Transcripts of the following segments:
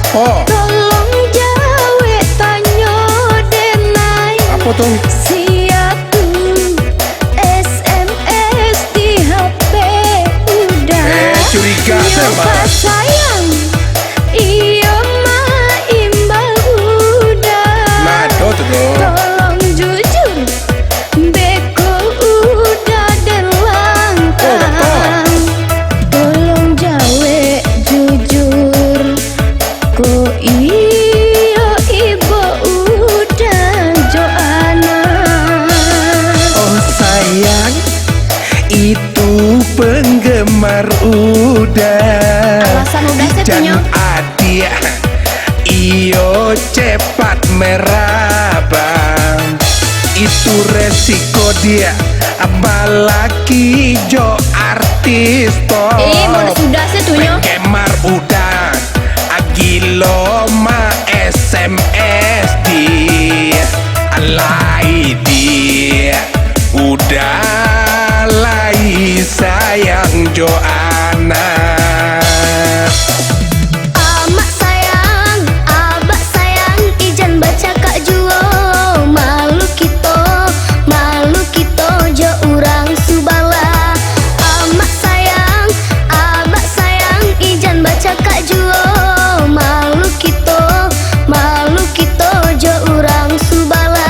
Apa? Tolong jawe tanyo denai. Apa tuh? Siapa SMS di HP udah. Curiga sama. Nyoba sayang, iya mah imbal udah. Nado tuh dong. Tolong jujur, beko udah dan langkang. Tolong jawe jujur, ko iyo ibu udah Joanna. Oh sayang, itu penggemar udah. Alasan udah sih Jan punya. adia, iyo cepat merabang. Itu resiko dia, apalagi jo artis pop. Mau sudah sih tunya. Penggemar udah, agilo ma SMS dia, alai dia, udah lai sayang Joanna. Amak sayang, abak sayang, ijan baca kak juo. Malu kita jo urang subala. Amak sayang, abak sayang, ijan baca kak juo. Malu kita jo urang subala.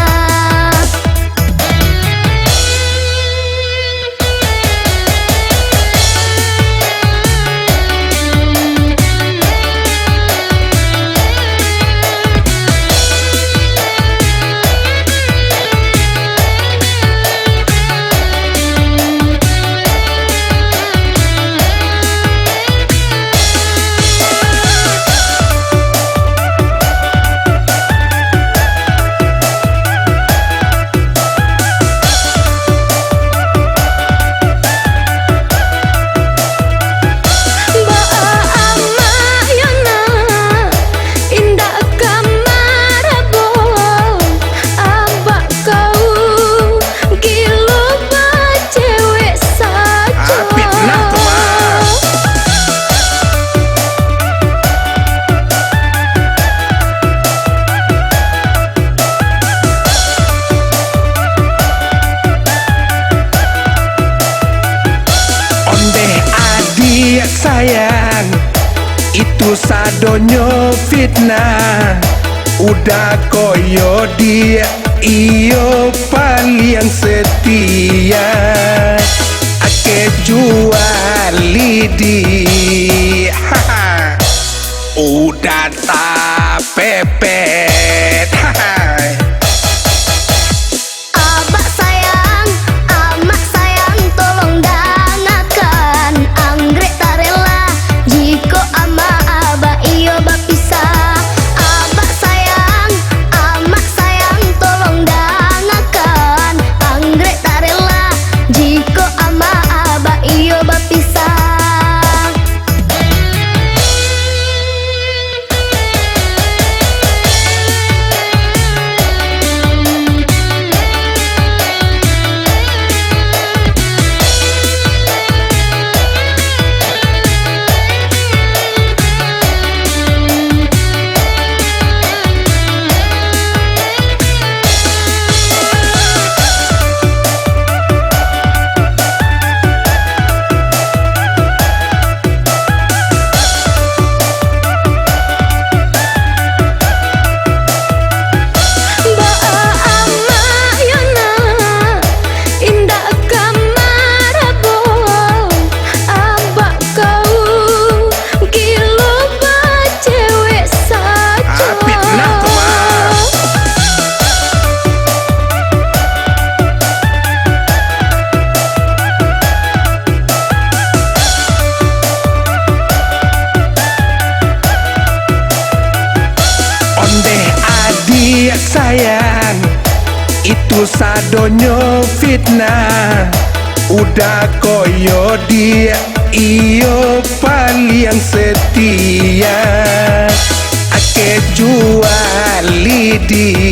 Sayang, itu sadonyo fitnah. Udah koyo dia, iyo paling setia. Ake jual lidi, udah tak pepet. Abak sayang, amak sayang, tolong dangakan. Anggrek tarela, jiko ama abak iyo bapisah. Abak sayang, amak sayang, tolong dangakan. Anggrek tarela, jiko ama abak iyo bapisah. Sayang, itu sadonyo fitnah. Udah koyo dia, iyo paling setia. Ake jual lidi,